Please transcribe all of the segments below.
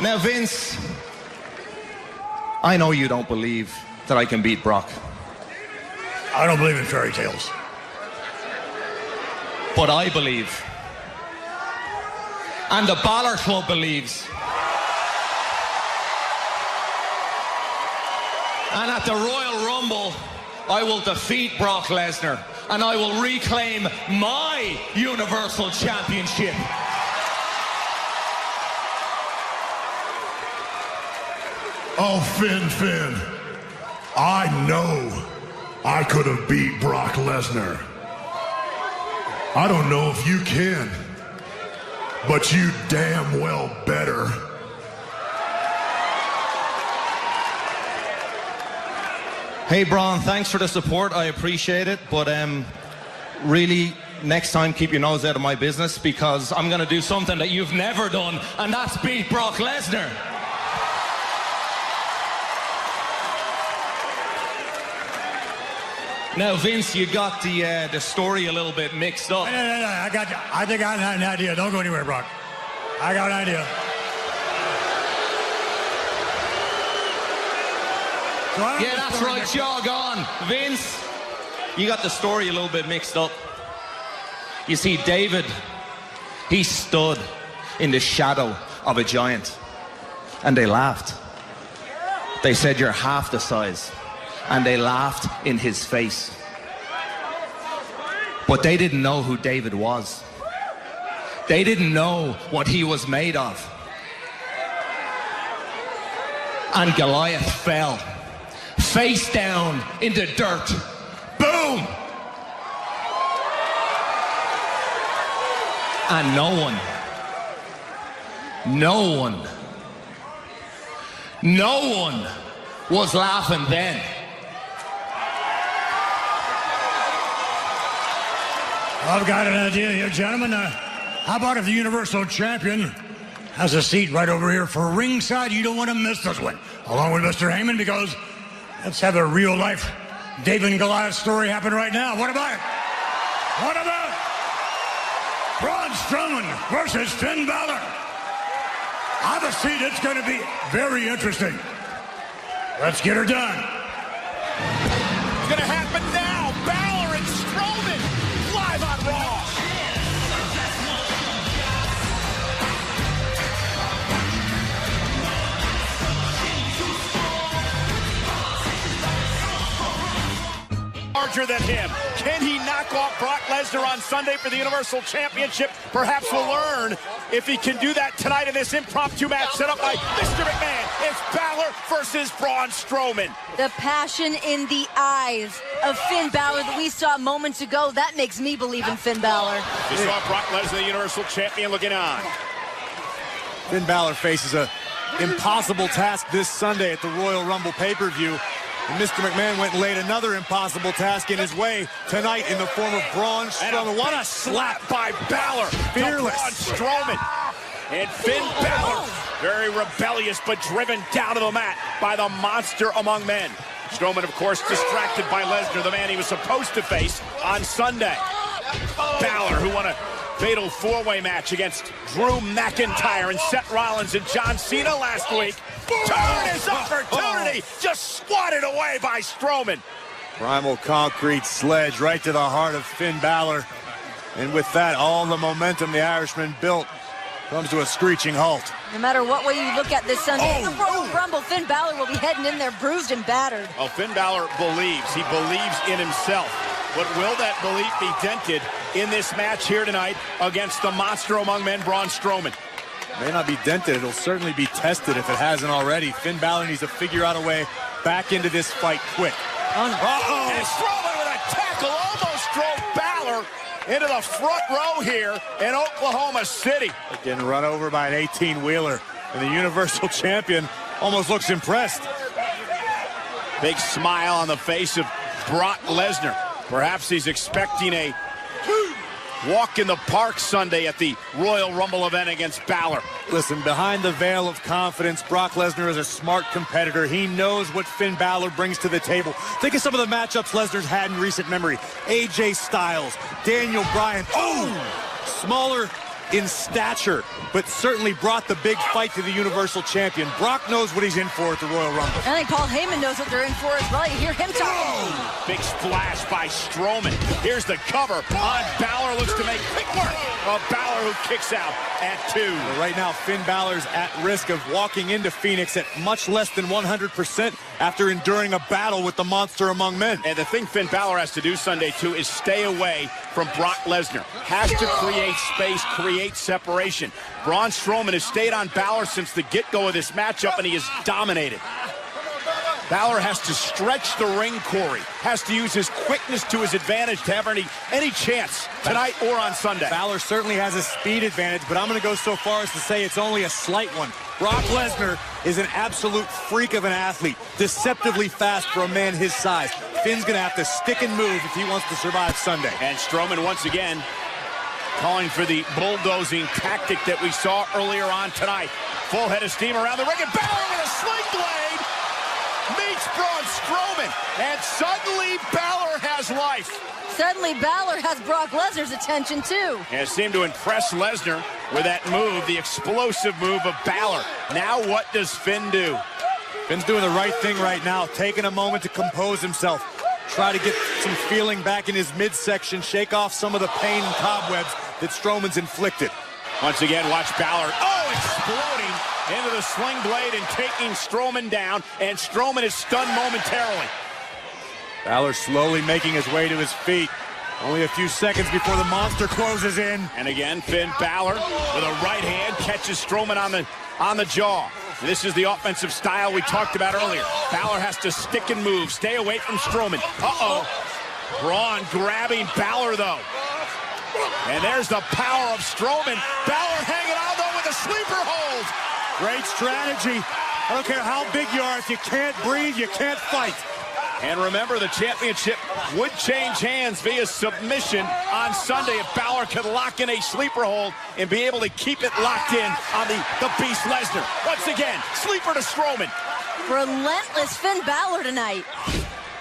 Now, Vince, I know you don't believe that I can beat Brock. I don't believe in fairy tales. But I believe. And the Balor Club believes. And at the Royal Rumble, I will defeat Brock Lesnar. And I will reclaim my Universal Championship. Oh, Finn, I know I could have beat Brock Lesnar. I don't know if you can, but you damn well better. Hey, Braun, thanks for the support. I appreciate it. But really, next time, keep your nose out of my business, because I'm going to do something that you've never done, and that's beat Brock Lesnar. Now, Vince, you got the story a little bit mixed up. No, I got you. I think I have an idea. Don't go anywhere, Brock. I got an idea. Yeah, that's right, jog on. Vince, you got the story a little bit mixed up. You see, David, he stood in the shadow of a giant, and they laughed. They said, you're half the size. And they laughed in his face. But they didn't know who David was. They didn't know what he was made of. And Goliath fell, face down in the dirt. Boom! And no one was laughing then. I've got an idea here, gentlemen. How about if the Universal Champion has a seat right over here for ringside? You don't want to miss this one, along with Mr. Heyman, because let's have a real-life David and Goliath story happen right now. What about it? What about Braun Strowman versus Finn Balor? I have a seat. It's going to be very interesting. Let's get her done. It's going to happen now. Balor and Strowman live on Raw. Larger than him. Can he knock off Brock Lesnar on Sunday for the Universal Championship? Perhaps we'll learn if he can do that tonight in this impromptu match set up by Mr. McMahon. It's Balor versus Braun Strowman. The passion in the eyes of Finn Balor that we saw moments ago, that makes me believe in Finn Balor. You saw Brock Lesnar, the Universal Champion, looking on. Finn Balor faces an impossible task this Sunday at the Royal Rumble pay-per-view. And Mr. McMahon went and laid another impossible task in his way tonight in the form of Braun Strowman. What a slap by Balor. Fearless. Braun Strowman. And Finn Balor, very rebellious but driven down to the mat by the monster among men. Strowman, of course, distracted by Lesnar, the man he was supposed to face on Sunday. Balor, who won a fatal four-way match against Drew McIntyre and Seth Rollins and John Cena last week. Turn his opportunity, just swatted away by Strowman. Primal concrete sledge right to the heart of Finn Balor. And with that, all the momentum the Irishman built comes to a screeching halt. No matter what way you look at this Sunday, the Royal Rumble, Finn Balor will be heading in there bruised and battered. Oh, Finn Balor believes. He believes in himself. But will that belief be dented in this match here tonight against the monster among men, Braun Strowman? May not be dented. It'll certainly be tested if it hasn't already. Finn Balor needs to figure out a way back into this fight quick. And Strowman with a tackle almost drove Balor into the front row here in Oklahoma City. Getting run over by an 18-wheeler. And the Universal Champion almost looks impressed. Big smile on the face of Brock Lesnar. Perhaps he's expecting a walk in the park Sunday at the Royal Rumble event against Balor. Listen, behind the veil of confidence, Brock Lesnar is a smart competitor. He knows what Finn Balor brings to the table. Think of some of the matchups Lesnar's had in recent memory. AJ Styles, Daniel Bryan. Oh! Smaller, in stature, but certainly brought the big fight to the Universal Champion. Brock knows what he's in for at the Royal Rumble. I think Paul Heyman knows what they're in for as well. You hear him talking. Big splash by Strowman. Here's the cover on Balor. Looks to make quick work of Balor, who kicks out at 2. Well, right now, Finn Balor's at risk of walking into Phoenix at much less than 100% after enduring a battle with the monster among men. And the thing Finn Balor has to do Sunday, too, is stay away from Brock Lesnar. Has to create space, create separation. Braun Strowman has stayed on Balor since the get-go of this matchup, and he has dominated. Balor has to stretch the ring, Corey. Has to use his quickness to his advantage to have any chance tonight or on Sunday. Balor certainly has a speed advantage, but I'm going to go so far as to say it's only a slight one. Brock Lesnar is an absolute freak of an athlete, deceptively fast for a man his size. Finn's going to have to stick and move if he wants to survive Sunday. And Strowman once again calling for the bulldozing tactic that we saw earlier on tonight. Full head of steam around the ring, and Balor with a sling blade meets Braun Strowman, and suddenly Balor has life. Suddenly Balor has Brock Lesnar's attention too. And it seemed to impress Lesnar with that move, the explosive move of Balor. Now what does Finn do? Finn's doing the right thing right now, taking a moment to compose himself, try to get some feeling back in his midsection, shake off some of the pain and cobwebs that Strowman's inflicted. Once again, watch Balor, exploding into the sling blade and taking Strowman down, and Strowman is stunned momentarily. Balor slowly making his way to his feet. Only a few seconds before the monster closes in. And again, Finn Balor with a right hand catches Strowman on the jaw. This is the offensive style we talked about earlier. Balor has to stick and move, stay away from Strowman. Braun grabbing Balor, though. And there's the power of Strowman. Balor hanging on, though, with a sleeper hold. Great strategy. I don't care how big you are. If you can't breathe, you can't fight. And remember, the championship would change hands via submission on Sunday if Balor could lock in a sleeper hold and be able to keep it locked in on the Beast Lesnar. Once again, sleeper to Strowman. Relentless Finn Balor tonight.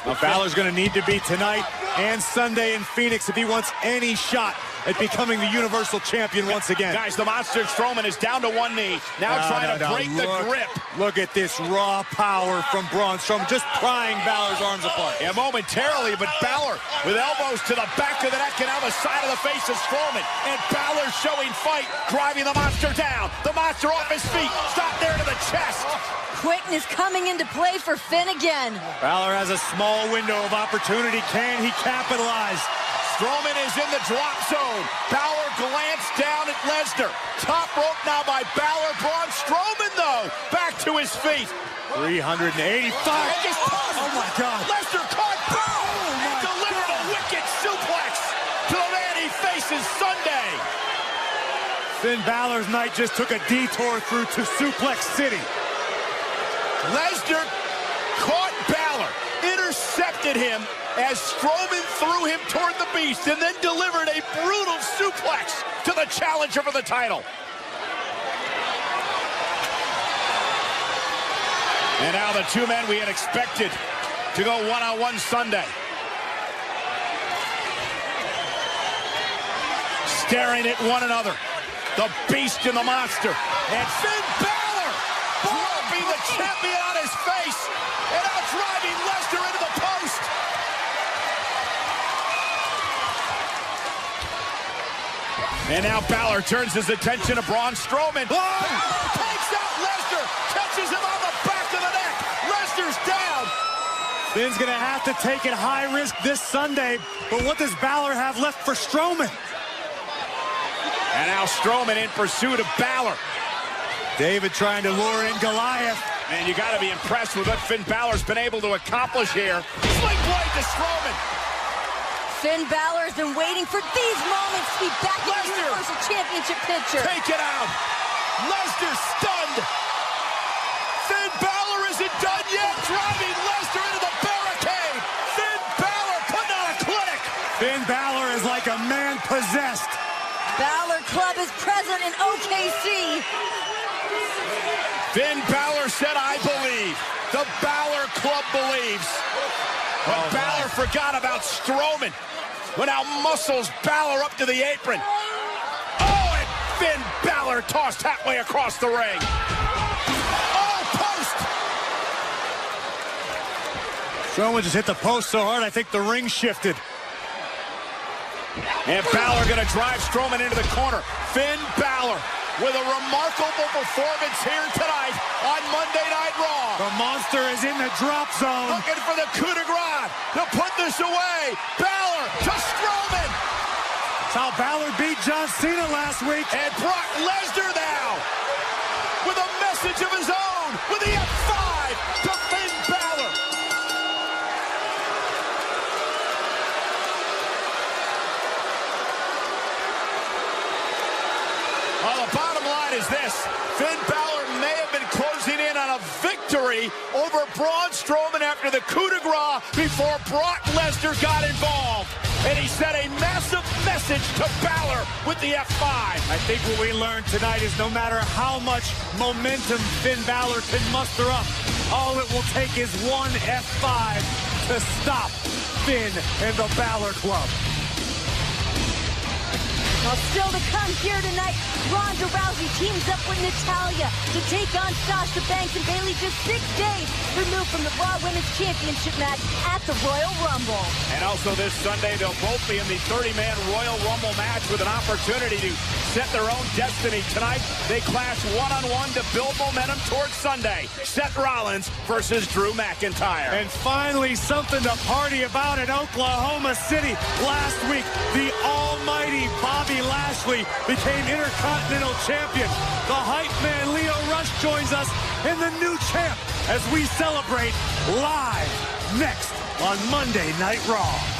Well, Balor's going to need to be tonight and Sunday in Phoenix if he wants any shot at becoming the Universal Champion once again. Guys, the monster Strowman is down to one knee, now trying to break the grip. Look at this raw power from Braun Strowman, just prying Balor's arms apart. Yeah, momentarily, but Balor with elbows to the back of the neck and out the side of the face of Strowman. And Balor showing fight, driving the monster down. The monster off his feet, stop there to the chest. Quickness coming into play for Finn again. Balor has a small window of opportunity. Can he capitalize? Strowman is in the drop zone. Balor glanced down at Lesnar. Top rope now by Balor. Braun Strowman, though, back to his feet. 385. Oh, my God. Lesnar caught boom and delivered a wicked suplex to the man he faces Sunday. Finn Balor's night just took a detour through to Suplex City. Lesnar caught Balor, intercepted him as Strowman threw him toward the Beast and then delivered a brutal suplex to the challenger for the title. And now the two men we had expected to go one-on-one Sunday. Staring at one another. The Beast and the Monster. And Finn Balor dropping the champion on his face and out driving Lesnar into the post. And now Balor turns his attention to Braun Strowman. Takes out Lesnar, catches him on the back of the neck. Lesnar's down. Finn's going to have to take it high risk this Sunday, but what does Balor have left for Strowman? And now Strowman in pursuit of Balor. David trying to lure in Goliath. And you got to be impressed with what Finn Balor's been able to accomplish here. Sling blade to Strowman. Finn Balor's been waiting for these moments to be back in the Universal Championship picture. Take it out. Lesnar stunned. Finn Balor isn't done yet. Driving Lesnar into the barricade. Finn Balor putting on a clinic. Finn Balor is like a man possessed. Balor Club is present in OKC. Finn Balor said, I believe. The Balor Club believes. But Balor forgot about Strowman. Who now muscles Balor up to the apron. Oh, and Balor tossed halfway across the ring. Oh, post! Strowman just hit the post so hard, I think the ring shifted. And Balor going to drive Strowman into the corner. Finn Balor with a remarkable performance here tonight on Monday Night Raw. The monster is in the drop zone. Looking for the coup de grace to put this away. Balor to Strowman. That's how Balor beat John Cena last week. And Brock Lesnar now with a message of his own with the F5 to Finn Balor. Well, the bottom line is this. Finn Balor may have been closing in on a victory over Braun Strowman after the coup de grace before Brock Lesnar got involved. And he sent a massive message to Balor with the F5. I think what we learned tonight is no matter how much momentum Finn Balor can muster up, all it will take is one F5 to stop Finn and the Balor Club. Well, still to come here tonight, Ronda Rousey teams up with Natalya to take on Sasha Banks and Bayley just 6 days removed from the Raw Women's Championship match at the Royal Rumble. And also this Sunday, they'll both be in the 30-man Royal Rumble match with an opportunity to set their own destiny. Tonight, they clash one-on-one to build momentum towards Sunday. Seth Rollins versus Drew McIntyre. And finally, something to party about in Oklahoma City. Last week, the almighty Bobby Lashley became Intercontinental Champion. The hype man Leo Rush joins us in the new champ as we celebrate live next on Monday Night Raw.